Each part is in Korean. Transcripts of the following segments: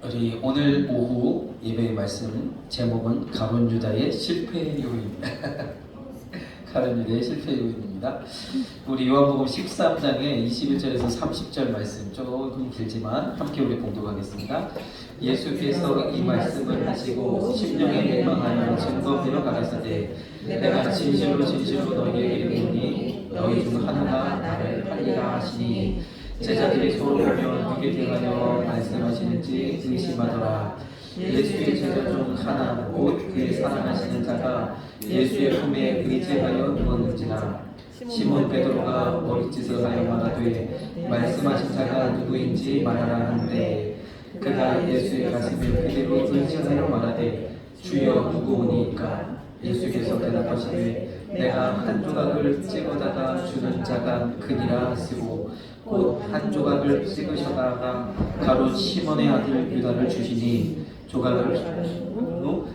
우리 오늘 오후 예배의 말씀 제목은 가룟 유다의 실패 요인입니다. 가룟 유다의 실패 요인입니다. 우리 요한복음 13장의 21절에서 30절 말씀 조금 길지만 함께 우리 봉독하겠습니다. 예수께서 이 말씀을 하시고 심령에 맹망하여 증거되러 가라사대 내가 진실로 너희에게 이르노니 너희 중 하나가 나를 팔리라 하시니 제자들이 서로 보며 누게 대하여 말씀하시는지 의심하더라. 예수의 제자 중 하나 곧 그의 사랑하시는 자가 예수의 품에 의지하여 누웠는지라. 시몬 베드로가 머리짓을 하여 말하되 말씀하신 자가 누구인지 말하라 하는데 그가 예수의 가슴에 그대로 의지하여 말하되 주여 누구오니까. 예수께서 대답하시되 내가 한 조각을 찍어다가 주는 자가 그니라 하시고 곧 한 조각을 찍으셔다가 가룟 시몬의 아들 유다를 주시니 조각을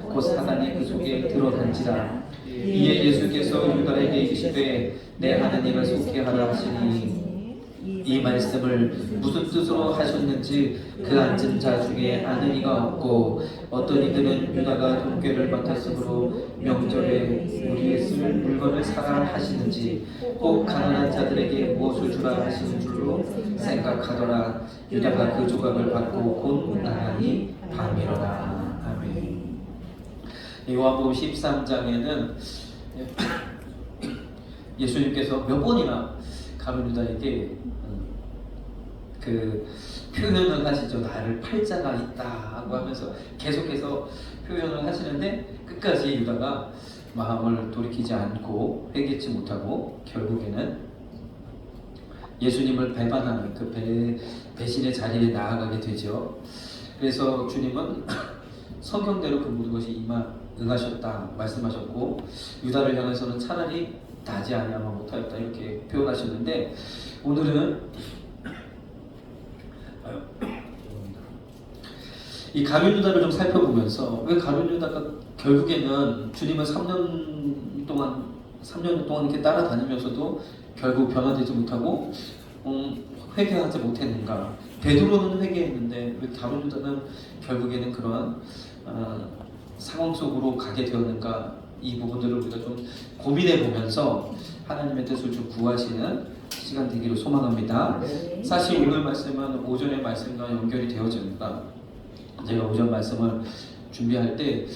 곧 사단이 그 속에 들어간지라. 이에 예수께서 유다에게 이르시되 내 하는 일을 속히 하라 하시니 이 말씀을 무슨 뜻으로 하셨는지 그 앉은 자 중에 아는 이가 없고 어떤 이들은 유다가 돈꾀를 맡았으므로 명절에 우리의 쓸 물건을 사라 하시는지 혹 가난한 자들에게 무엇을 주라 하시는 줄로 생각하더라. 유다가 그 조각을 받고 곧 나가니 밤이로다. 아멘. 요한복음 13장에는 예수님께서 몇 번이나 가룟 유다에게 그 표현을 하시죠. 나를 팔자가 있다고 하면서 계속해서 표현을 하시는데 끝까지 유다가 마음을 돌이키지 않고 회개치 못하고 결국에는 예수님을 배반하는 그 배신의 자리에 나아가게 되죠. 그래서 주님은 성경대로 그 모든 것이 응하셨다 말씀하셨고 유다를 향해서는 차라리 나지 아니하면 못하였다 이렇게 표현하셨는데 오늘은 이 가룟 유다를 좀 살펴보면서 왜 가룟 유다가 결국에는 주님을 3년 동안 이렇게 따라다니면서도 결국 변화되지 못하고 회개하지 못했는가? 베드로는 회개했는데 왜 가룟 유다는 결국에는 그러한 상황 속으로 가게 되었는가? 이 부분들을 우리가 좀 고민해 보면서 하나님의 뜻을 좀 구하시는 시간 되기를 소망합니다. 사실 오늘 말씀은 오전의 말씀과 연결이 되어집니다. 제가 오전 말씀을 준비할 때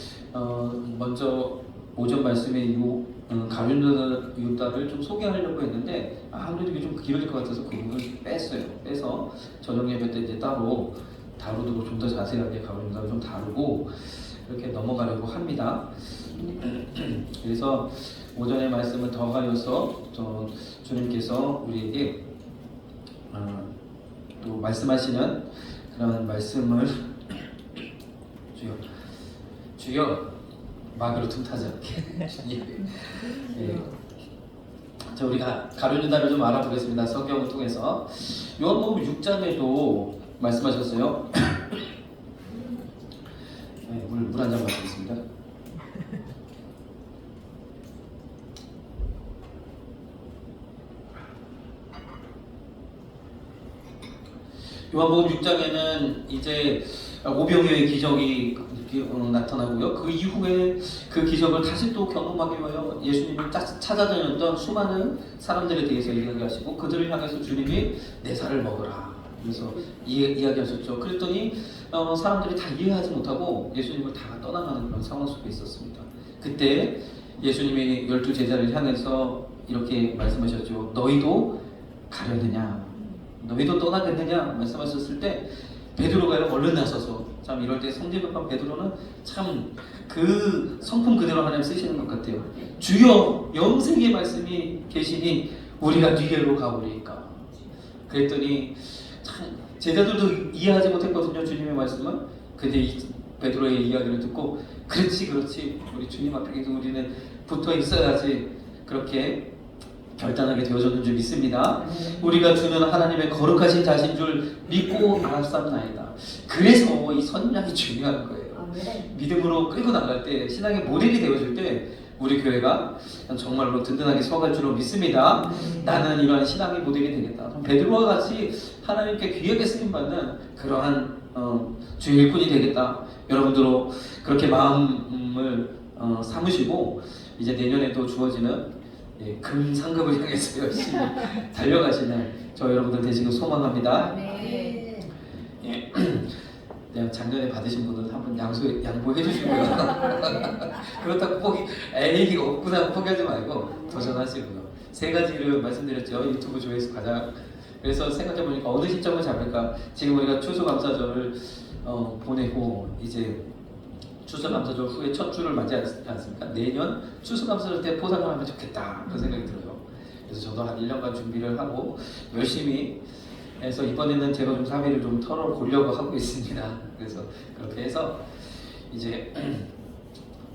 먼저 오전 말씀의 가룟 유다를 좀 소개하려고 했는데 아무래도 이게 좀 길어질 것 같아서 그 부분을 뺐어요. 빼서 저녁 예배 때 이제 따로 다루도록 좀 더 자세하게 가룟 유다를 좀 다루고 이렇게 넘어가려고 합니다. 그래서 오전의 말씀을 더하여서 주님께서 우리에게 또 말씀하시는 그런 말씀을 주여 마귀로 틈타지 않게 예. 자, 우리가 가룟 유다를 좀 알아보겠습니다. 성경을 통해서 요한복음 6장에도 말씀하셨어요. 네, 물 한 잔 마시겠습니다. 요한복음 6장에는 이제 오병이어의 기적이 나타나고요. 그 이후에 그 기적을 다시 또 경험하기 위하여 예수님을 찾아다녔던 수많은 사람들에 대해서 이야기하시고 그들을 향해서 주님이 내 살을 먹으라 그래서 이야기하셨죠. 그랬더니 사람들이 다 이해하지 못하고 예수님을 다 떠나가는 그런 상황 속에 있었습니다. 그때 예수님이 12제자를 향해서 이렇게 말씀하셨죠. 너희도 가려느냐? 너희도 떠나겠느냐? 말씀하셨을 때 베드로가 얼른 나서서 참 이럴 때 성질급한 베드로는 참 그 성품 그대로 하나님 쓰시는 것 같아요. 주여 영생의 말씀이 계시니 우리가 뒤로 가오리까. 그랬더니 참 제자들도 이해하지 못했거든요. 주님의 말씀은. 근데 이 베드로의 이야기를 듣고 그렇지 우리 주님 앞에 계속 우리는 붙어 있어야지 그렇게 결단하게 되어졌는 줄 믿습니다. 우리가 주는 하나님의 거룩하신 자신 줄 믿고 알았사옵나이다. 그래서 이 선량이 중요한 거예요. 믿음으로 끌고 나갈 때 신앙의 모델이 되어줄 때 우리 교회가 정말로 든든하게 서갈 줄로 믿습니다. 나는 이러한 신앙의 모델이 되겠다. 베드로와 같이 하나님께 귀하게 쓰임받는 그러한 주의 일꾼이 되겠다. 여러분들도 그렇게 마음을 삼으시고 이제 내년에도 주어지는 금 상급을 향해서 열심히 달려가시는 저 여러분들 되시길 소망합니다. 네. 예. 내가 작년에 받으신 분은 한번 양보해 주시고요. 그렇다고 에이 없구나 포기하지 말고 도전하시고요. 세 가지를 말씀드렸죠. 유튜브 조회수 가장. 그래서 생각해 보니까 어느 시점을 잡을까? 지금 우리가 추수감사절을 보내고 이제 추수감사절 후에 첫 주를 맞이하지 않습니까? 내년 추수감사절 때 포상을 하면 좋겠다 그런 생각이 들어요. 그래서 저도 한 1년간 준비를 하고 열심히 해서 이번에는 제가 좀 사회를 좀 털어보려고 하고 있습니다. 그래서 그렇게 해서 이제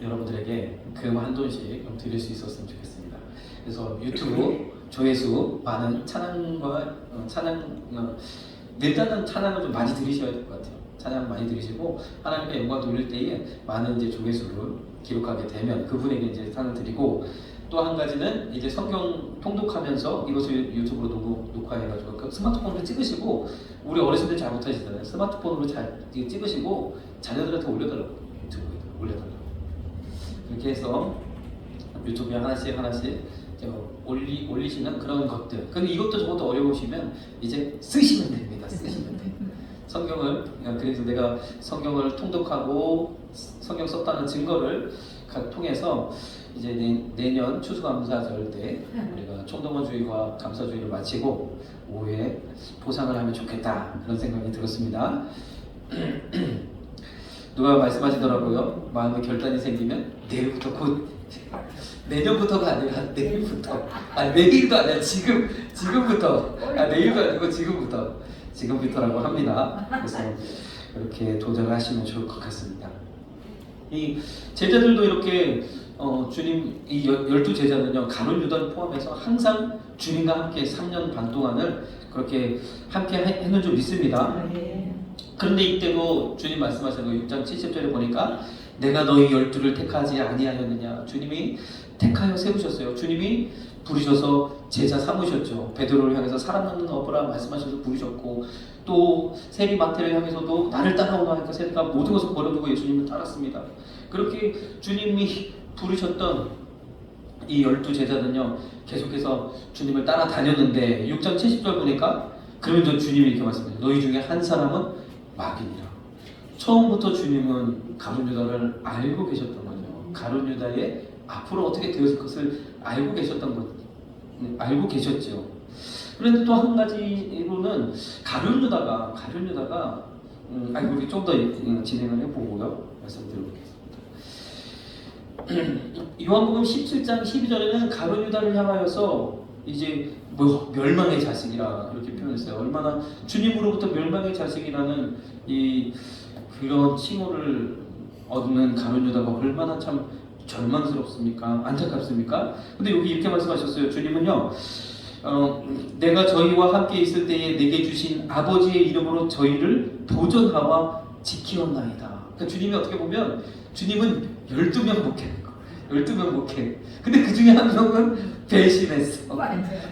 여러분들에게 금 한 돈씩 좀 드릴 수 있었으면 좋겠습니다. 그래서 유튜브 조회수 많은 찬양과 일단은 찬양을 좀 많이 들으셔야 될 것 같아요. 찬양 많이 들으시고 하나님의 영광 돌릴 때에 많은 이제 조회수를 기록하게 되면 그분에게 이제 상을 드리고 또 한 가지는 이제 성경 통독하면서 이것을 유튜브로 녹화해가지고 그 스마트폰으로 찍으시고 우리 어르신들 잘 못하시잖아요. 스마트폰으로 잘 찍으시고 자녀들한테 올려달라고 유튜브에 올려달라고 그렇게 해서 유튜브에 하나씩 올리시는 그런 것들. 근데 이것도 저것도 어려우시면 이제 쓰시면 됩니다. 쓰시면 돼요. 성경을 그래서 내가 성경을 통독하고 성경 썼다는 증거를 통해서 이제 내년 추수감사절 때 우리가 총동원주의와 감사주의를 마치고 오후에 포상을 하면 좋겠다 그런 생각이 들었습니다. 누가 말씀하시더라고요. 마음에 결단이 생기면 내일부터 곧 내년부터가 아니라 내일부터 내일도 아니라 지금부터 내일도 아니고 지금부터라고 합니다. 그래서 그렇게 도전을 하시면 좋을 것 같습니다. 이 제자들도 이렇게 주님 이 12제자는요 가룟 유다를 포함해서 항상 주님과 함께 3년 반 동안을 그렇게 함께 했는 줄 믿습니다. 그런데 이때도 주님 말씀하신 거 6장 70절에 보니까 내가 너희 12를 택하지 아니하였느냐. 주님이 택하여 세우셨어요. 주님이 부르셔서 제자 삼으셨죠. 베드로를 향해서 사람 낳는 어부라 말씀하셔서 부르셨고 또 세리 마태를 향해서도 나를 따라오라 하니까 세리가 모든 것을 버려두고 예수님을 따랐습니다. 그렇게 주님이 부르셨던 이 12제자는요 계속해서 주님을 따라다녔는데 6장 70절 보니까 그러면서 주님이 이렇게 말씀하세요. 너희 중에 한 사람은 마귀니라. 처음부터 주님은 가룟 유다를 알고 계셨던 거죠. 가룟 유다의 앞으로 어떻게 되었을 것을 알고 계셨죠. 그런데 또 한 가지로는 가룟 유다가 우리 좀 더 진행을 해보고요 말씀드려보겠습니다. 요한복음 17장 12절에는 가룟 유다를 향하여서 이제 멸망의 자식이라 이렇게 표현했어요. 얼마나 주님으로부터 멸망의 자식이라는 그런 칭호를 얻는 가룟 유다가 얼마나 참 절망스럽습니까? 안타깝습니까? 근데 여기 이렇게 말씀하셨어요. 주님은요 내가 저희와 함께 있을 때에 내게 주신 아버지의 이름으로 저희를 보존하와 지키었나이다. 그러니까 주님이 어떻게 보면 주님은 12명 목회 12명 목회 근데 그 중에 한 명은 배신했어.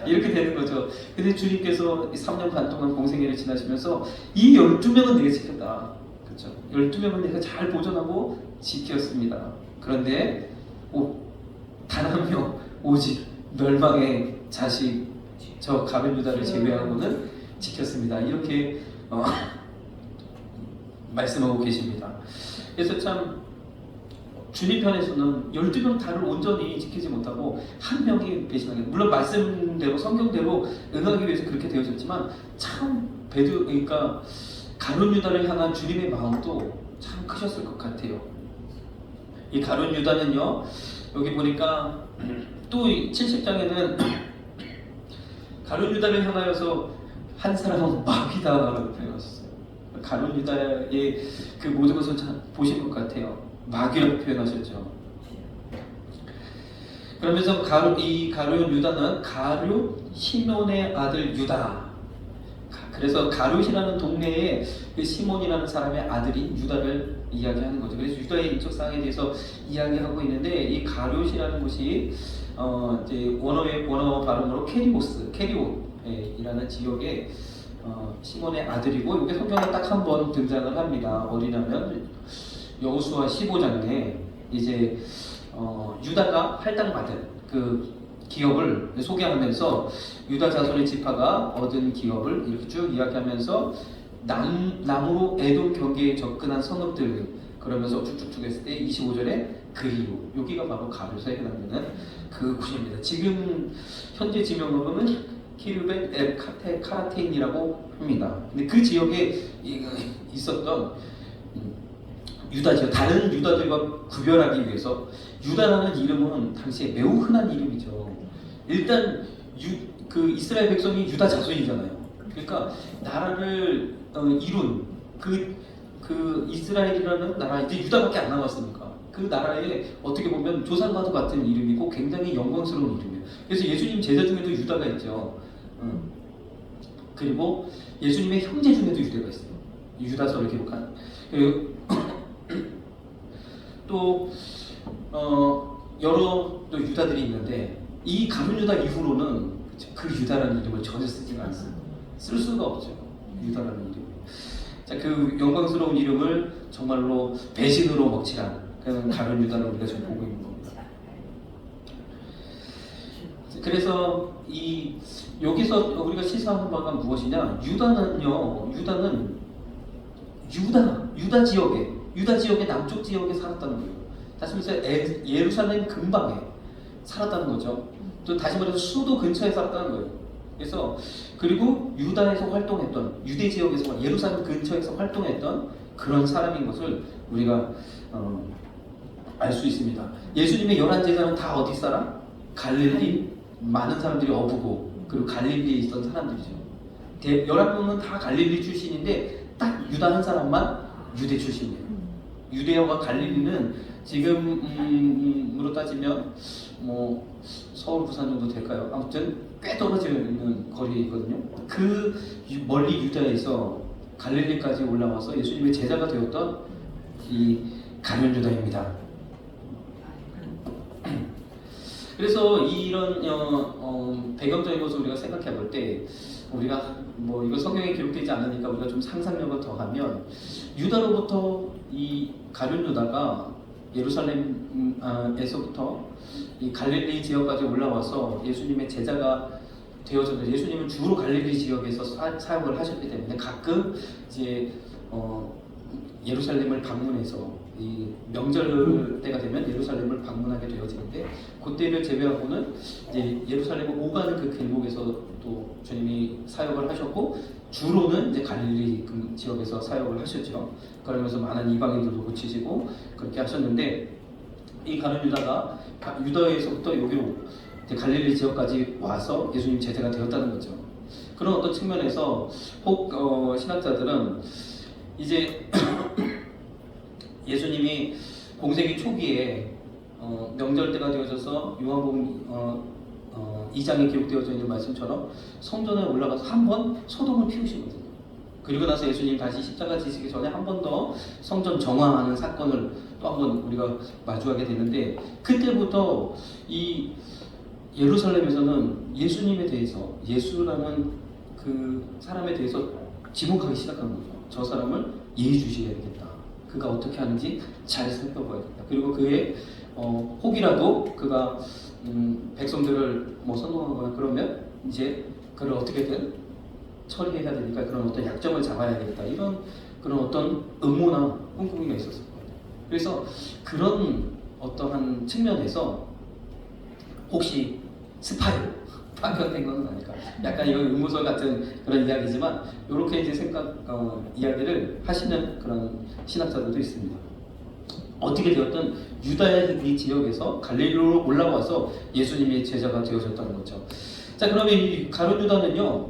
이렇게 되는 거죠. 근데 주님께서 3년 반 동안 공생애를 지나시면서 이 12명은 내가 지켰다. 그렇죠? 12명은 내가 잘 보존하고 지켰습니다. 그런데 단 한 명 오직 멸망의 자식 저 가룟 유다를 제외하고는 지켰습니다. 이렇게 말씀하고 계십니다. 그래서 참 주님 편에서는 12명 다를 온전히 지키지 못하고 한 명이 배신하게 물론 말씀대로 성경대로 응하기 위해서 그렇게 되어졌지만 참 그러니까 가룟 유다를 향한 주님의 마음도 참 크셨을 것 같아요. 이 가룟 유다는요 여기 보니까 또 70장에는 가룟 유다를 향하여서 한 사람은 마귀다라고 표현하셨어요. 가룟 유다의 그 모든 것을 참 보신 것 같아요. 마귀라고 표현하셨죠. 그러면서 이 가룟 유다는 가룟 시몬의 아들 유다. 그래서 가룟이라는 동네에 그 시몬이라는 사람의 아들인 유다를 이야기하는 거죠. 그래서 유다의 인적사항에 대해서 이야기하고 있는데 이 가룟이라는 곳이 이제 원어 발음으로 캐리옷이라는 지역에 시몬의 아들이고 이게 성경에 딱 한 번 등장을 합니다. 어디냐면 여호수아 15장에 이제 유다가 할당받은 그 기업을 소개하면서 유다 자손의 지파가 얻은 기업을 이렇게 쭉 이야기하면서 남으로 에돔 경계에 접근한 성읍들 그러면서 쭉쭉쭉 했을 때 25절에 그리우 여기가 바로 가룟에 해당되는 그 구절입니다. 지금 현재 지명으로는 키르벳 엘 카라테인이라고 합니다. 근데 그 지역에 있었던 유다 지역, 다른 유다들과 구별하기 위해서 유다라는 이름은 당시에 매우 흔한 이름이죠. 일단 그 이스라엘 백성이 유다 자손이잖아요. 그러니까 나라를 이룬 그 이스라엘이라는 나라 이제 유다밖에 안 남았으니까 그 나라에 어떻게 보면 조상과도 같은 이름이고 굉장히 영광스러운 이름이에요. 그래서 예수님 제자 중에도 유다가 있죠. 그리고 예수님의 형제 중에도 유다가 있어요. 유다서를 기록한. 그리고 또 여러 또 유다들이 있는데 이 가룟 유다 이후로는 그 유다라는 이름을 전혀 쓰지가 않습니다. 쓸 수가 없죠. 유다라는 이름. 자, 그 영광스러운 이름을 정말로 배신으로 먹칠한 그런 가룟 유다를 우리가 지금 보고 있는 겁니다. 그래서 여기서 우리가 시사하는 바가 무엇이냐? 유다는 유다 지역의 남쪽 지역에 살았다는 거예요. 다시 말해서 예루살렘 근방에 살았다는 거죠. 또 다시 말해서 수도 근처에 살았다는 거예요. 그래서 그리고 유다에서 활동했던 유대 지역에서 예루살렘 근처에서 활동했던 그런 사람인 것을 우리가 알 수 있습니다. 예수님의 11제자는 다 어디 사람? 갈릴리 많은 사람들이 어부고 그리고 갈릴리에 있던 사람들이죠. 11명은 다 갈릴리 출신인데 딱 유다 한 사람만 유대 출신이에요. 유대와 갈릴리는 지금으로 따지면 뭐 서울 부산 정도 될까요? 아무튼 꽤 떨어져 있는 거리에 있거든요. 그 멀리 유다에서 갈릴리까지 올라와서 예수님의 제자가 되었던 이 가룟 유다입니다. 그래서 이런 배경적인 것을 우리가 생각해 볼 때 우리가 뭐 이거 성경에 기록되지 않으니까 우리가 좀 상상력을 더하면 유다로부터 이 가룟 유다가 예루살렘에서부터 이 갈릴리 지역까지 올라와서 예수님의 제자가 되어졌는데 예수님은 주로 갈릴리 지역에서 사역을 하셨기 때문에 가끔 이제 예루살렘을 방문해서 이 명절 때가 되면 예루살렘을 방문하게 되어지는데 그때를 제외하고는 이제 예루살렘을 오가는 그 길목에서 또 주님이 사역을 하셨고 주로는 이제 갈릴리 그 지역에서 사역을 하셨죠. 그러면서 많은 이방인들도 고치시고 그렇게 하셨는데 이 가룟 유다가 유다에서부터 여기로 이제 갈릴리 지역까지 와서 예수님 제자가 되었다는 거죠. 그런 어떤 측면에서 신학자들은 이제 예수님이 공생의 초기에 명절 때가 되어져서 요한복음 2장에 기록되어져 있는 말씀처럼 성전에 올라가서 한 번 소돔을 피우시거든요. 그리고 나서 예수님 다시 십자가 지시기 전에 한 번 더 성전 정화하는 사건을 또 한 번 우리가 마주하게 되는데 그때부터 이 예루살렘에서는 예수님에 대해서 예수라는 그 사람에 대해서 지목하기 시작한 거죠. 저 사람을 예의주시해야 되겠다. 그가 어떻게 하는지 잘 살펴봐야겠다. 그리고 그의 혹이라도 그가 백성들을 뭐 선동하거나 그러면 이제 그를 어떻게든 처리해야 되니까 그런 어떤 약점을 잡아야겠다. 이런 그런 어떤 음모나 꿍꿍이가 있었을 거예요. 그래서 그런 어떠한 측면에서 혹시 스파이로 파견된 것은 아닐까. 약간 이건 음모설 같은 그런 이야기지만 이렇게 이제 이야기를 하시는 그런 신학자들도 있습니다. 어떻게 되었든 유다의 이 지역에서 갈릴리로 올라와서 예수님의 제자가 되어졌다는 거죠. 자, 그러면 이 가룟 유다는요,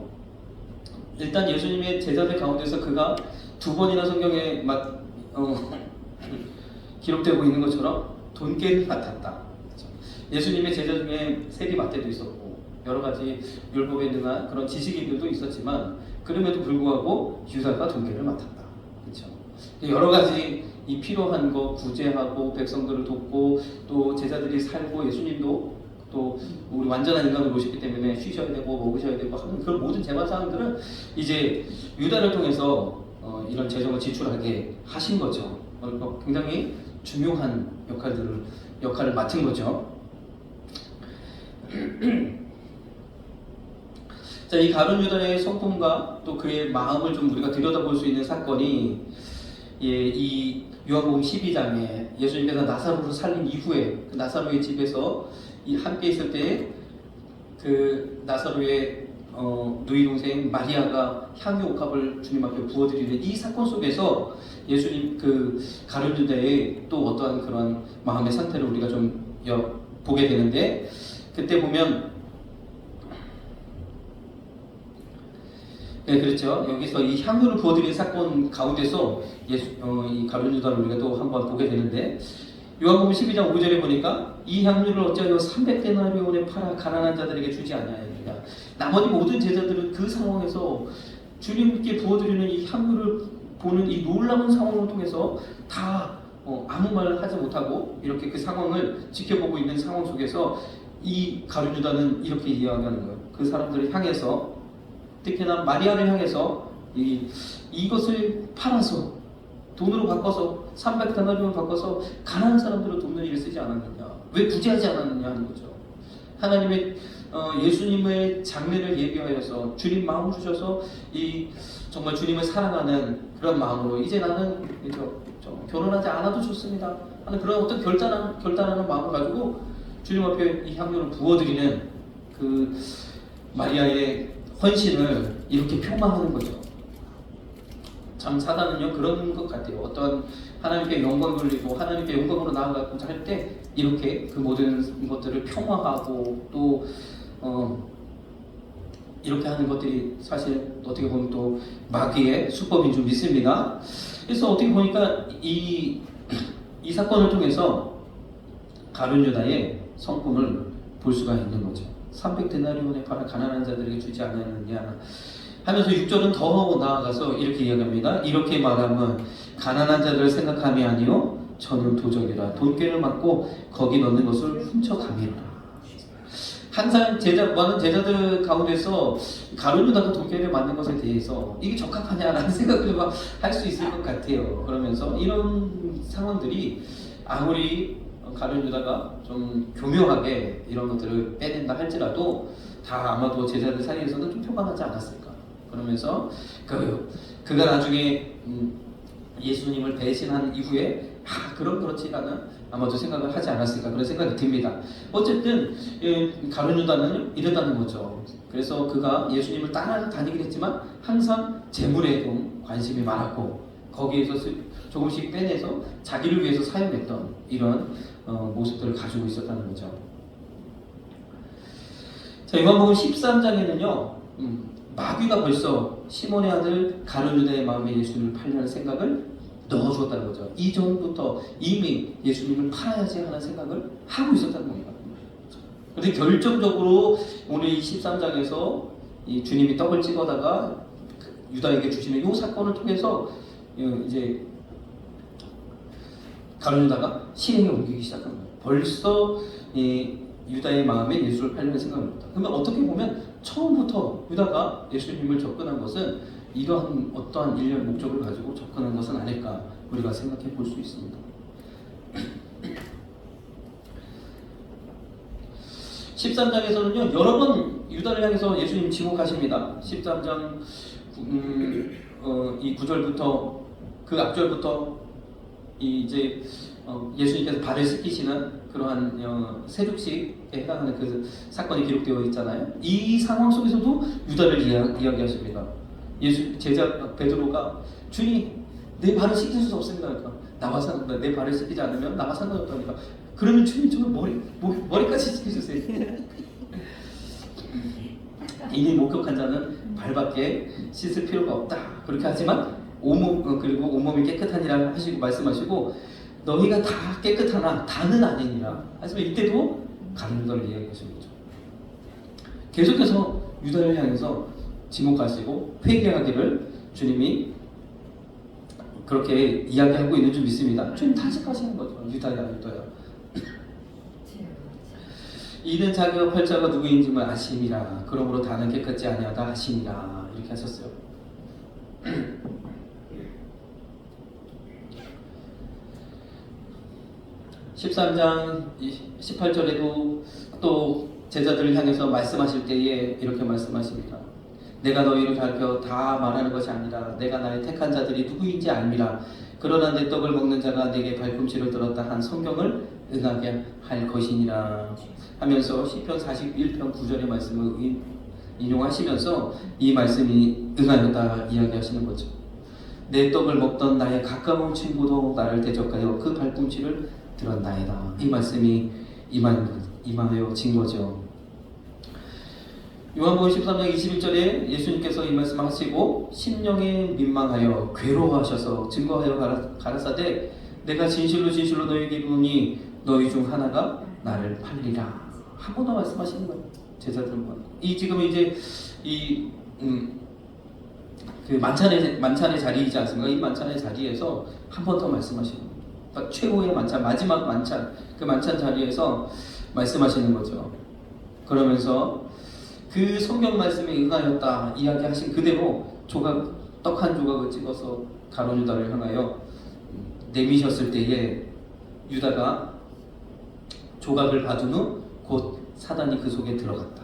일단 예수님의 제자들 가운데서 그가 두 번이나 성경에 기록되고 있는 것처럼 돈깨를 맡았다. 그렇죠? 예수님의 제자 중에 세리 마태도 있었고 여러 가지 율법에 대한 그런 지식인들도 있었지만 그럼에도 불구하고 유다가 돈깨를 맡았다. 그렇죠? 여러 가지 이 필요한 거 구제하고 백성들을 돕고 또 제자들이 살고 예수님도 또 우리 완전한 인간을 모셨기 때문에 쉬셔야 되고 먹으셔야 되고 하는 그런 모든 재반 사항들은 이제 유다를 통해서 이런 재정을 지출하게 하신 거죠. 굉장히 중요한 역할을 맡은 거죠. 자, 이 가룟 유다의 성품과 또 그의 마음을 좀 우리가 들여다볼 수 있는 사건이 이 요한복음 12장에 예수님께서 나사로를 살린 이후에 그 나사로의 집에서 함께 있을 때 그 나사로의 누이 동생 마리아가 향유 옥합을 주님 앞에 부어드리는 이 사건 속에서 예수님 그 가룟 유다의 또 어떠한 그런 마음의 상태를 우리가 좀 보게 되는데, 그때 보면 네, 그렇죠. 여기서 이 향유를 부어드린 사건 가운데서 이 가룟 유다를 우리가 또 한번 보게 되는데, 요한복음 12장 5절에 보니까 이 향유를 어찌하여 300데나리온에 팔아 가난한 자들에게 주지 아니하였느냐. 나머지 모든 제자들은 그 상황에서 주님께 부어드리는 이 향유를 보는 이 놀라운 상황을 통해서 다 아무 말을 하지 못하고 이렇게 그 상황을 지켜보고 있는 상황 속에서 이 가룟 유다는 이렇게 이야기하는 거예요. 그 사람들을 향해서, 특히나 마리아를 향해서 이것을 팔아서 돈으로 바꿔서 300데나리온을 바꿔서 가난한 사람들은 돕는 일을 쓰지 않았느냐, 왜 부재하지 않았느냐 하는 거죠. 하나님의 예수님의 장례를 예비하여서 주님 마음을 주셔서 정말 주님을 사랑하는 그런 마음으로 이제 나는 결혼하지 않아도 좋습니다 하는 그런 어떤 결단하는 마음을 가지고 주님 앞에 이 향유를 부어드리는 그 마리아의 헌신을 이렇게 표방하는 거죠. 참 사단은요 그런 것 같아요. 어떤 하나님께 영광 돌리고 하나님께 영광으로 나아가고자 할 때 이렇게 그 모든 것들을 평화하고 또 이렇게 하는 것들이 사실 어떻게 보면 또 마귀의 수법인 줄 믿습니다. 그래서 어떻게 보니까 이 사건을 통해서 가룟 유다의 성품을 볼 수가 있는 거죠. 300데나리온에 팔아 가난한 자들에게 주지 않았느냐 하면서 6절은 더 나아가서 이렇게 이야기합니다. 이렇게 말하면 가난한 자들을 생각함이 아니요 저는 도적이라 돈꾀를 맞고 거기 넣는 것을 훔쳐가미라. 항상 많은 제자들 가운데서 가룟 유다가 돈꾀를 맞는 것에 대해서 이게 적합하냐라는 생각을 할 수 있을 것 같아요. 그러면서 이런 상황들이 아무리 가룟 유다가 좀 교묘하게 이런 것들을 빼낸다 할지라도 다 아마도 제자들 사이에서는 좀 표방하지 않았을까. 그러면서 그가 나중에 예수님을 배신한 이후에 그렇지라는 아마도 생각을 하지 않았을까 그런 생각이 듭니다. 어쨌든 가룟 유다는 이랬다는 거죠. 그래서 그가 예수님을 따라다니긴 했지만 항상 재물에 좀 관심이 많았고 거기에서 조금씩 빼내서 자기를 위해서 사용했던 이런 모습들을 가지고 있었다는 거죠. 자, 요한복음 13장에는요 마귀가 벌써 시몬의 아들 가룟 유다의 마음에 예수님을 팔려는 생각을 넣어주었다는 거죠. 이전부터 이미 예수님을 팔아야지 하는 생각을 하고 있었다는 겁니다. 그런데 결정적으로 오늘 이 13장에서 이 주님이 떡을 찍어다가 유다에게 주시는 이 사건을 통해서 이제 가룟 유다가 실행에 옮기기 시작한 거예요. 벌써 유다의 마음에 예수를 팔려는 생각을 합니다. 그러면 어떻게 보면 처음부터 유다가 예수님을 접근한 것은 이러한 어떠한 일련 목적을 가지고 접근한 것은 아닐까 우리가 생각해 볼 수 있습니다. 13장에서는요 여러 번 유다를 향해서 예수님 지목하십니다. 13장 이 9절부터 그 앞절부터 이제 예수님께서 발을 씻기시는 그러한 세륙식에 해당하는 그 사건이 기록되어 있잖아요. 이 상황 속에서도 유다를 이야기하십니다. 제자 베드로가 주님 내 발을 씻길 수 없습니다. 그러니까 내 발을 씻기지 않으면 나와 상관없다니까. 그러면 주님 저는 머리까지 씻겨주세요. 이미 목격한 자는 발밖에 씻을 필요가 없다. 그렇게 하지만 그리고 온몸이 깨끗하니라 하시고 말씀하시고 너희가 다 깨끗하나 다는 아니니라. 하지만 이때도 가룟 유다를 이야기하시는 거죠. 계속해서 유다를 향해서 지목하시고 회개하기를 주님이 그렇게 이야기하고 있는 줄 믿습니다. 주님 탄식하시는 거죠. 유다야. 이는 자기가 팔자가 누구인지만 아심이라. 그러므로 다는 깨끗지 아니하다 하심이라. 이렇게 하셨어요. 13장 18절에도 또 제자들을 향해서 말씀하실 때에 이렇게 말씀하십니다. 내가 너희를 가르쳐 다 말하는 것이 아니라 내가 나의 택한 자들이 누구인지 알미라. 그러나 내 떡을 먹는 자가 내게 발꿈치를 들었다 한 성경을 응하게 할 것이니라 하면서 시편 41편 9절의 말씀을 인용하시면서 이 말씀이 응하였다 이야기하시는 거죠. 내 떡을 먹던 나의 가까운 친구도 나를 대적하여 그 발꿈치를 들었나이다. 이 말씀이 임하여진 거죠. 요한복음 13장 21절에 예수님께서 이 말씀하시고 심령에 민망하여 괴로워하셔서 증거하여 가라사대 내가 진실로 진실로 너희에게 이르노니 너희 중 하나가 나를 팔리라. 한 번 더 말씀하시는 거예요. 제자들과 이 지금 이제 그 만찬의 자리이지 않습니까? 이 만찬의 자리에서 한 번 더 말씀하시는 거예요. 그러니까 최후의 만찬, 마지막 만찬, 그 만찬 자리에서 말씀하시는 거죠. 그러면서 그 성경 말씀에 응하였다 이야기하신 그대로 떡 한 조각을 찍어서 가룟 유다를 향하여 내미셨을 때에 유다가 조각을 받은 후 곧 사단이 그 속에 들어갔다.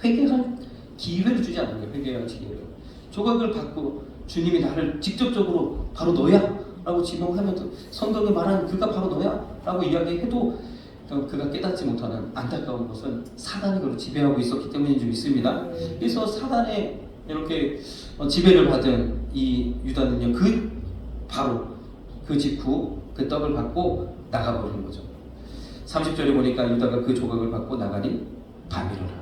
회개할 기회를 주지 않는 거예요. 회개할 기회를. 조각을 받고 주님이 나를 직접적으로 바로 너야 라고 지목하면 성경에 말하는 그가 바로 너야 라고 이야기해도 그가 깨닫지 못하는 안타까운 것은 사단이 그를 지배하고 있었기 때문인 줄 믿습니다. 그래서 사단의 이렇게 지배를 받은 이 유다는요, 바로 그 직후 그 떡을 받고 나가버리는 거죠. 30절에 보니까 유다가 그 조각을 받고 나가니 밤이로라.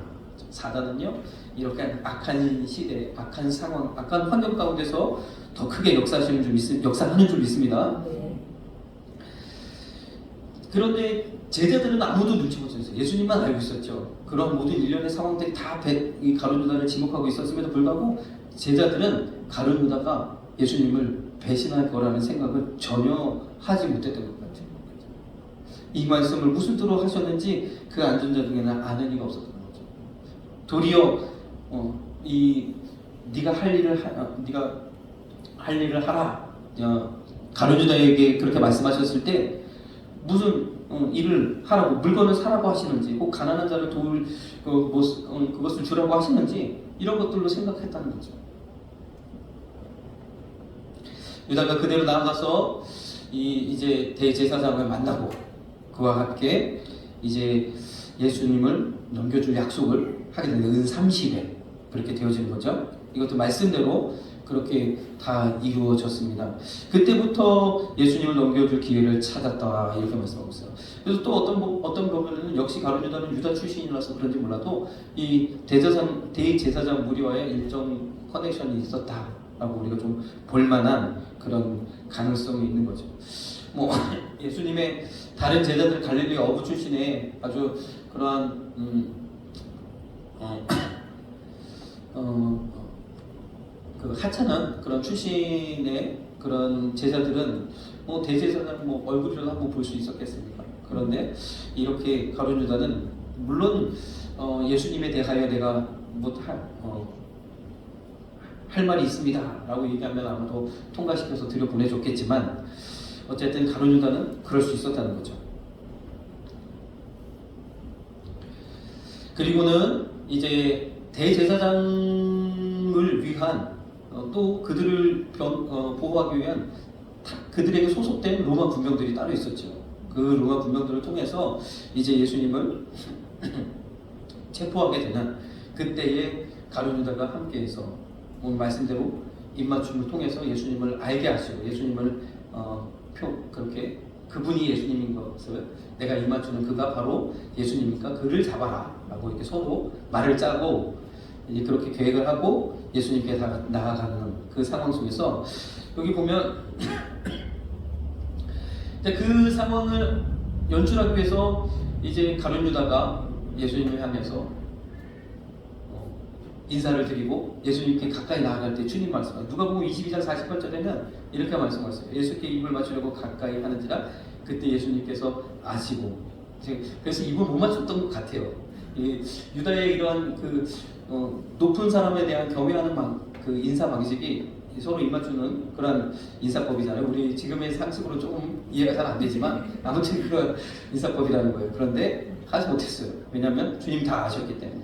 사단은요, 이렇게 악한 시대, 악한 상황, 악한 환경 가운데서 더 크게 역사하는 줄 믿습니다. 그런데 제자들은 아무도 눈치 못 챘어요. 예수님만 알고 있었죠. 그런 모든 일련의 상황들이 다 이 가룟 유다를 지목하고 있었음에도 불구하고 제자들은 가룟 유다가 예수님을 배신할 거라는 생각을 전혀 하지 못했던 것 같아요. 이 말씀을 무슨 뜻으로 하셨는지 그 앉은 자 중에는 아는 이가 없었던 거죠. 도리어 네가 할 일을 하라. 가룟 유다에게 그렇게 말씀하셨을 때 무슨 일을 하라고, 물건을 사라고 하시는지, 꼭 가난한 자를 도울 그것을 주라고 하시는지 이런 것들로 생각했다는 거죠. 유다가 그대로 나아가서 이제 대제사장을 만나고 그와 함께 이제 예수님을 넘겨줄 약속을 하게 되는 은 30에 그렇게 되어지는 거죠. 이것도 말씀대로 그렇게 다 이루어졌습니다. 그때부터 예수님을 넘겨줄 기회를 찾았다 이렇게 말씀하고 있어요. 그래서 또 어떤 부분은 역시 가룟 유다는 유다 출신이라서 그런지 몰라도 이 대제사장 무리와의 일정 커넥션이 있었다라고 우리가 좀 볼만한 그런 가능성이 있는 거죠. 예수님의 다른 제자들 갈릴리 어부 출신의 아주 그러한 그 하찮은 그런 출신의 그런 제자들은 대제사장 얼굴이라도 한번 볼 수 있었겠습니까? 그런데 이렇게 가룟 유다는 물론 예수님에 대하여 내가 할 말이 있습니다 라고 얘기하면 아마도 통과시켜서 들여보내줬겠지만 어쨌든 가룟 유다는 그럴 수 있었다는 거죠. 그리고는 이제 대제사장을 위한 또 그들을 보호하기 위한 그들에게 소속된 로마 군병들이 따로 있었죠. 그 로마 군병들을 통해서 이제 예수님을 체포하게 되는 그때에 가룟 유다가 함께해서 오늘 말씀대로 입맞춤을 통해서 예수님을 알게 하시고 예수님을 그렇게 그분이 예수님인 것을 내가 입맞추는 그가 바로 예수님이니까 그를 잡아라 라고 이렇게 서로 말을 짜고 이제 그렇게 계획을 하고 예수님께 나아가는 그 상황 속에서 여기 보면 그 상황을 연출하기 위해서 이제 가룟 유다가 예수님을 향해서 인사를 드리고 예수님께 가까이 나아갈 때 주님 말씀하세요. 누가복음 22장 48절에는 이렇게 말씀하셨어요. 예수께 입을 맞추려고 가까이 하는지라 그때 예수님께서 아시고 그래서 입을 못 맞췄던 것 같아요. 이 유다의 이러한 높은 사람에 대한 경외하는 그 인사 방식이 서로 입 맞추는 그런 인사법이잖아요. 우리 지금의 상식으로 조금 이해가 잘 안 되지만 아무튼 그런 인사법이라는 거예요. 그런데 하지 못했어요. 왜냐하면 주님이 다 아셨기 때문에.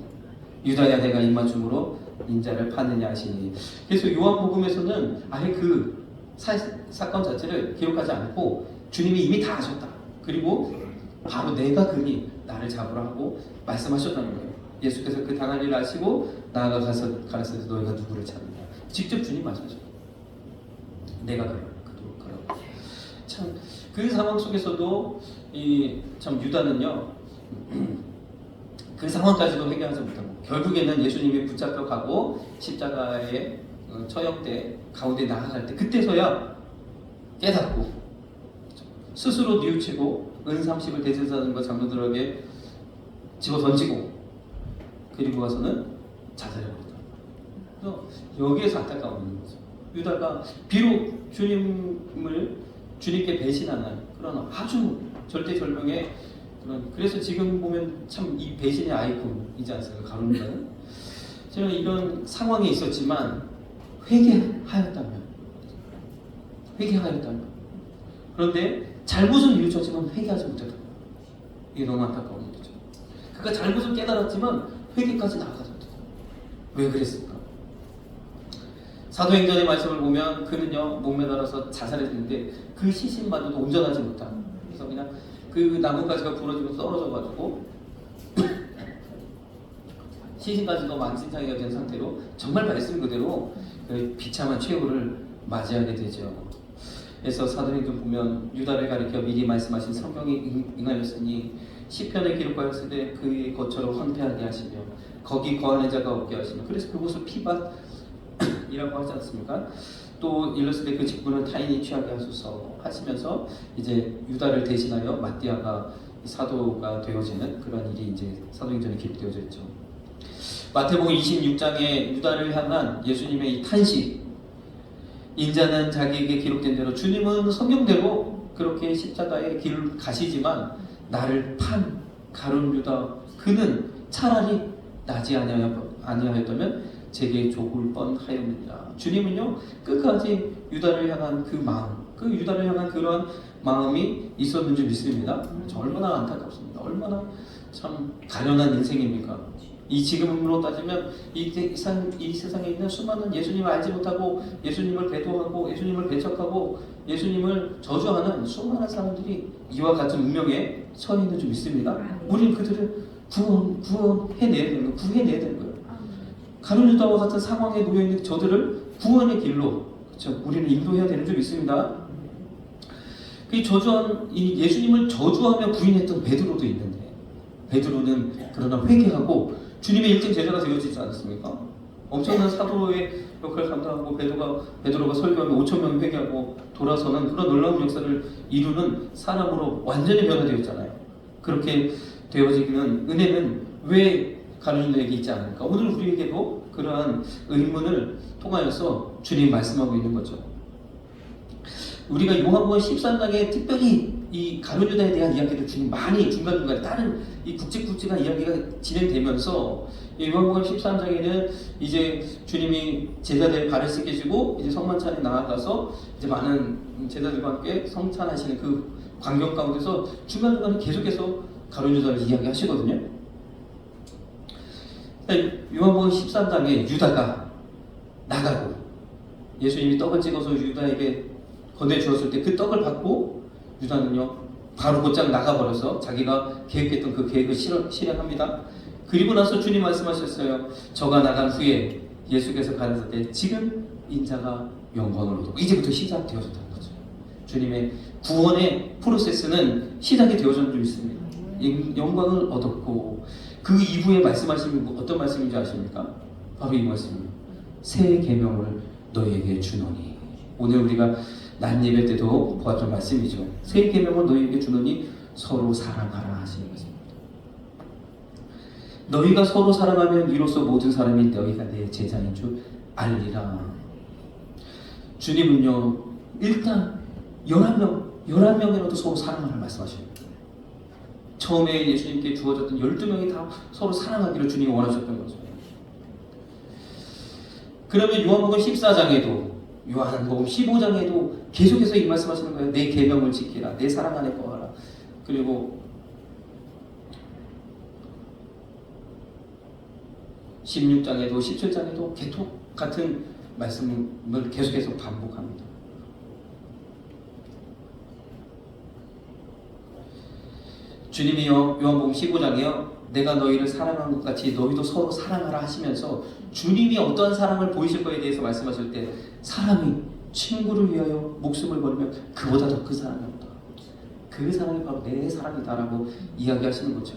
유다야 내가 입 맞춤으로 인자를 파느냐 하시니. 그래서 요한복음에서는 아예 그 사건 자체를 기록하지 않고 주님이 이미 다 아셨다. 그리고 바로 내가 그니 나를 잡으라 하고 말씀하셨다는 거예요. 예수께서 그 당할 일을 아시고 나아가 가라사대 너희가 누구를 찾느냐. 직접 주님 말씀하셨어요. 내가 그래. 그러고. 참 그 상황 속에서도 참 유다는요. 그 상황까지도 해결하지 못하고 결국에는 예수님이 붙잡혀 가고 십자가에 처형돼 가운데 나아갈 때 그때서야 깨닫고 스스로 뉘우치고 은30을 대제사장과 장로들에게 집어던지고 그리고 와서는 자살해버렸다. 그래서 여기에서 안타까운 거죠. 유다가 비록 주님께 배신하는 그런 아주 절대절명의 그래서 지금 보면 참 이 배신의 아이콘이지 않습니까? 가룟 유다는. 저는 이런 상황에 있었지만 회개하였다면 그런데 잘못은 뉘우쳤지만 회개하지 못했다. 이게 너무 안타까운 일이죠. 그러니까 잘못은 깨달았지만 회개까지 나아가지 못했다. 왜 그랬을까? 사도행전의 말씀을 보면 그는요 목매달아서 자살했는데 그 시신마저도 온전하지 못한. 그래서 그냥 그 나뭇가지가 부러지고 떨어져가지고 시신까지도 만신창이가 된 상태로 정말 말씀 그대로 그 비참한 최후를 맞이하게 되죠. 그래서 사도행전 보면 유다를 가리켜 미리 말씀하신 성경이 응하였으니 시편에 기록하였을 때 그의 것처럼 황폐하게 하시며 거기 거하는 자가 없게 하시며 그래서 그곳을 피밭이라고 하지 않습니까? 또 일렀을 때 그 직분을 타인이 취하게 하소서 하시면서 이제 유다를 대신하여 마띠아가 사도가 되어지는 그런 일이 이제 사도행전에 기록되어져 있죠. 마태복음 26장에 유다를 향한 예수님의 이 탄식, 인자는 자기에게 기록된 대로 주님은 성경대로 그렇게 십자가의 길을 가시지만 나를 판 가룟 유다 그는 차라리 나지 아니하였다면 제게 죽을 뻔하였느니라. 주님은요 끝까지 유다를 향한 그 마음, 그 유다를 향한 그런 마음이 있었는 줄 믿습니다. 얼마나 안타깝습니다. 얼마나 참 가련한 인생입니까? 이 지금으로 따지면 이 세상에 있는 수많은 예수님을 알지 못하고 예수님을 배도하고 예수님을 배척하고 예수님을 저주하는 수많은 사람들이 이와 같은 운명에 처해 있는 줄 믿습니다. 우리는 그들을 구해내야 되는 거예요. 가룟 유다와 같은 상황에 놓여 있는 저들을 구원의 길로 그렇죠? 우리는 인도해야 되는 줄 믿습니다. 그 저주한 이 예수님을 저주하며 부인했던 베드로도 있는데 베드로는 그러나 회개하고 주님의 일등 제자가 되어지지 않았습니까? 엄청난 사도의 역할을 감당하고 베드로가 설교하며 5,000명이 회개하고 돌아서는 그런 놀라운 역사를 이루는 사람으로 완전히 변화되었잖아요. 그렇게 되어지는 은혜는 왜 가룟 유다에게 있지 않을까? 오늘 우리에게도 그러한 의문을 통하여서 주님이 말씀하고 있는 거죠. 우리가 요한복음 13장에 특별히 이 가룟 유다에 대한 이야기를 주님 많이 중간중간에 다른 이 굵직굵직한 이야기가 진행되면서 요한복음 13장에는 이제 주님이 제자들의 발을 씻기시고 이제 성만찬에 나아가서 이제 많은 제자들과 함께 성찬하시는 그 광경 가운데서 중간중간에 계속해서 가룟 유다를 이야기하시거든요. 요한복음 13장에 유다가 나가고 예수님이 떡을 찍어서 유다에게 건네주었을 때 그 떡을 받고 유다는요 바로 곧장 나가버려서 자기가 계획했던 그 계획을 실행합니다. 그리고 나서 주님 말씀하셨어요. 저가 나간 후에 예수께서 가라사대 지금 인자가 영광을 얻고 이제부터 시작되어졌다는 거죠. 주님의 구원의 프로세스는 시작이 되어졌는 줄 믿습니다. 영광을 얻었고 그 이후에 말씀하신 어떤 말씀인지 아십니까? 바로 이 말씀입니다. 새 계명을 너희에게 주노니. 오늘 우리가 낮 예배 때도 보았던 말씀이죠. 새 계명을 너희에게 주노니 서로 사랑하라 하시는 것입니다. 너희가 서로 사랑하면 이로써 모든 사람이 너희가 내 제자인 줄 알리라. 주님은요 일단 11명이라도 서로 사랑하라 말씀하십니다. 처음에 예수님께 주어졌던 12명이 다 서로 사랑하기를 주님이 원하셨던 거죠. 그러면 요한복음 14장에도 요한복음 15장에도 계속해서 이 말씀하시는 거예요. 내 계명을 지키라. 내 사랑 안에 거하라. 그리고 16장에도 17장에도 계속 같은 말씀을 계속해서 반복합니다. 주님이 요한복음 15장에요. 내가 너희를 사랑한 것 같이 너희도 서로 사랑하라 하시면서 주님이 어떠한 사랑을 보이실 거에 대해서 말씀하실 때 사람이 친구를 위하여 목숨을 버리면 그보다 더 큰 사랑이 없다. 그 사랑이 바로 내 사랑이다라고 이야기하시는 거죠.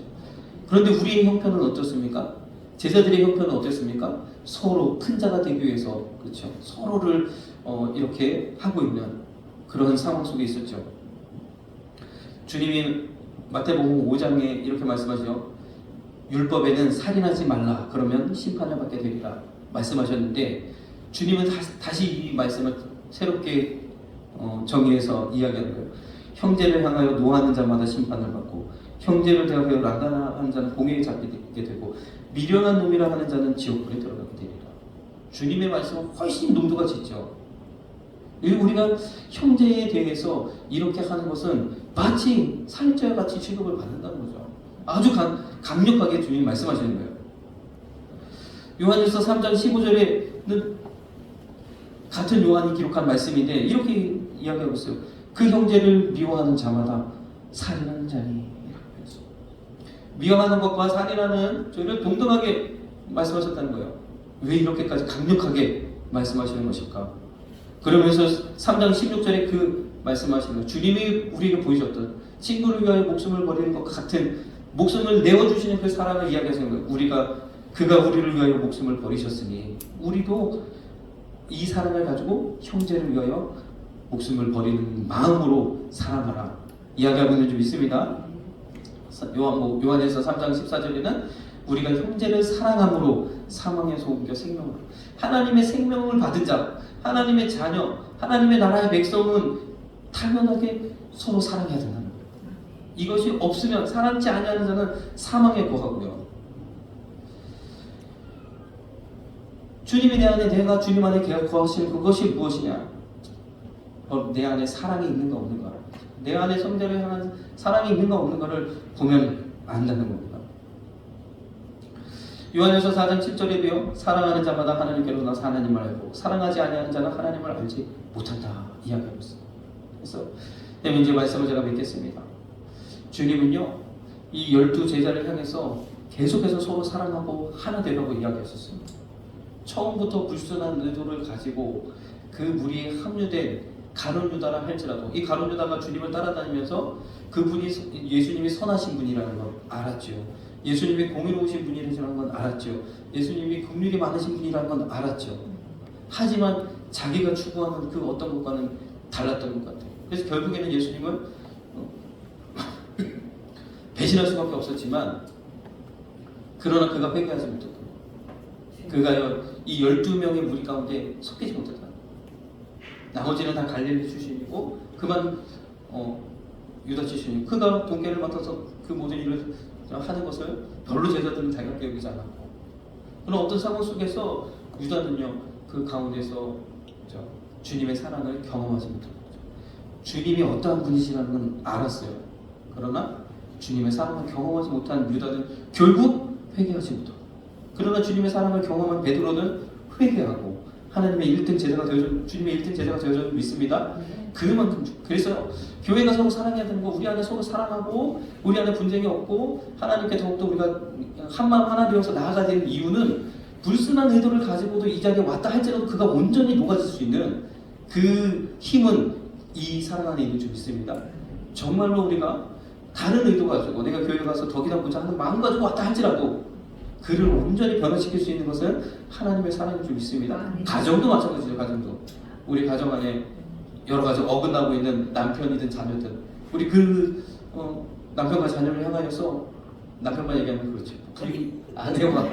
그런데 우리의 형편은 어떻습니까? 제자들의 형편은 어땠습니까? 서로 큰 자가 되기 위해서 그렇죠. 서로를 이렇게 하고 있는 그런 상황 속에 있었죠. 주님이 마태복음 5장에 이렇게 말씀하시죠. 율법에는 살인하지 말라. 그러면 심판을 받게 되리라. 말씀하셨는데 주님은 다시 이 말씀을 새롭게 정의해서 이야기하는 거예요. 형제를 향하여 노하는 자마다 심판을 받고 형제를 대하여 나가는 자는 공회에 잡히게 되고 미련한 놈이라 하는 자는 지옥불에 들어가게 되리라. 주님의 말씀은 훨씬 농도가 짙죠. 우리가 형제에 대해서 이렇게 하는 것은 마치 살인죄와 같이 취급을 받는다는 거죠. 아주 강력하게 주님이 말씀하시는 거예요. 요한일서 3장 15절에는 같은 요한이 기록한 말씀인데 이렇게 이야기하고 있어요. 그 형제를 미워하는 자마다 살인하는 자니. 미워하는 것과 살인하는 저희를 동등하게 말씀하셨다는 거예요. 왜 이렇게까지 강력하게 말씀하시는 것일까? 그러면서 3장 16절에 그 말씀하시는 거예요. 주님이 우리에게 보이셨던 친구를 위하여 목숨을 버리는 것과 같은 목숨을 내어주시는 그 사랑을 이야기하시는 거예요. 그가 우리를 위하여 목숨을 버리셨으니 우리도 이 사랑을 가지고 형제를 위하여 목숨을 버리는 마음으로 사랑하라 이야기하고 있는 줄 믿습니다. 요한일서 3장 14절에는 우리가 형제를 사랑함으로 사망에서 옮겨 생명으로 하나님의 생명을 받은 자, 하나님의 자녀, 하나님의 나라의 백성은 당연하게 서로 사랑해야 된다는 거예요. 이것이 없으면 사랑치 아니하는 자는 사망에 거하고요. 주님이 내 안에 내가 주님 안에 거하시는 그것이 무엇이냐? 내 안에 사랑이 있는가 없는가? 내 안에 성자를 향한 사랑이 있는가 없는가를 보면 안다는 겁니다. 요한일서 4장 7절에도요. 사랑하는 자마다 하나님께로 나서 하나님을 알고 사랑하지 아니하는 자는 하나님을 알지 못한다 이야기하고 있습니다. 그래서 네 문제 말씀을 제가 맺겠습니다. 주님은요. 이 12제자를 향해서 계속해서 서로 사랑하고 하나 되라고 이야기하셨습니다. 처음부터 불순한 의도를 가지고 그 무리에 합류된 가룟 유다라 할지라도 이 가룟 유다가 주님을 따라다니면서 그분이 예수님이 선하신 분이라는 걸 알았죠. 예수님이 공의로우신 분이라는 건 알았죠. 예수님이 긍휼이 많으신 분이라는 건 알았죠. 하지만 자기가 추구하는 그 어떤 것과는 달랐던 것 같아요. 그래서 결국에는 예수님은 배신할 수밖에 없었지만 그러나 그가 회개하지 못했다. 그가 이 12명의 무리 가운데 섞이지 못했다. 나머지는 다 갈릴리 출신이고 그만 유다 출신이고 그가 동계를 맡아서 그 모든 일을 하는 것을 별로 제자들은 달갑게 여기지 않았고 그런 어떤 상황 속에서 유다는요 그 가운데서 주님의 사랑을 경험하지 못한 거죠. 주님이 어떠한 분이시라는 건 알았어요. 그러나 주님의 사랑을 경험하지 못한 유다는 결국 회개하지 못하고 그러나 주님의 사랑을 경험한 베드로는 회개하고 하나님의 1등 제자가 되어준 주님의 1등 제자가 되어준 믿습니다. 그만큼 그래서 교회가 서로 사랑해야 되는 거 우리 안에 서로 사랑하고 우리 안에 분쟁이 없고 하나님께 더욱더 우리가 한마음 하나 되어서 나아가야 되는 이유는 불순한 의도를 가지고도 이 자리에 왔다 할지라도 그가 온전히 녹아질 수 있는 그 힘은 이 사랑 안에 있는 줄 믿습니다. 정말로 우리가 다른 의도 가지고 내가 교회 가서 덕이나 보자 하는 마음 가지고 왔다 할지라도 그를 온전히 변화시킬 수 있는 것은 하나님의 사랑인 줄 믿습니다. 가정도 마찬가지죠. 가정도 우리 가정 안에 여러 가지 어긋나고 있는 남편이든 자녀든 우리 남편과 자녀를 향하여서 남편만 얘기하면 그렇죠. 우리 아내와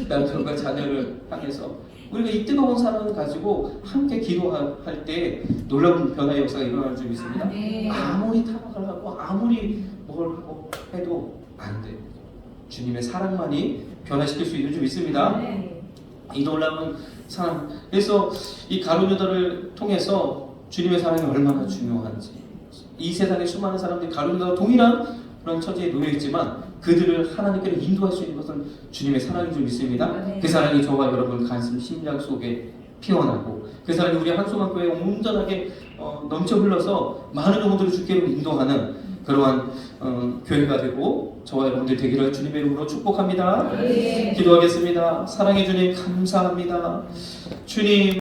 남편과 자녀를 향해서 우리가 이 뜨거운 사랑을 가지고 함께 기도할 때 놀라운 변화의 역사가 일어날 줄 믿습니다. 아무리 타박을 하고 아무리 뭘 하고 해도 안 돼. 주님의 사랑만이 변화시킬 수 있는 줄 믿습니다. 이 놀라운 사랑. 그래서 이 가룟 유다를 통해서 주님의 사랑이 얼마나 중요한지, 이 세상의 수많은 사람들이 가룟 유다와 동일한 그런 처지에 놓여 있지만 그들을 하나님께로 인도할 수 있는 것은 주님의 사랑인 줄 믿습니다. 그 사랑이 저와 여러분 가슴 심장 속에 피어나고, 그 사랑이 우리 한송환교회에 온전하게 넘쳐 흘러서 많은 영혼들을 주께로 인도하는 그러한 교회가 되고 저와 여러분들 되기를 주님의 이름으로 축복합니다. 기도하겠습니다. 사랑해 주님 감사합니다. 주님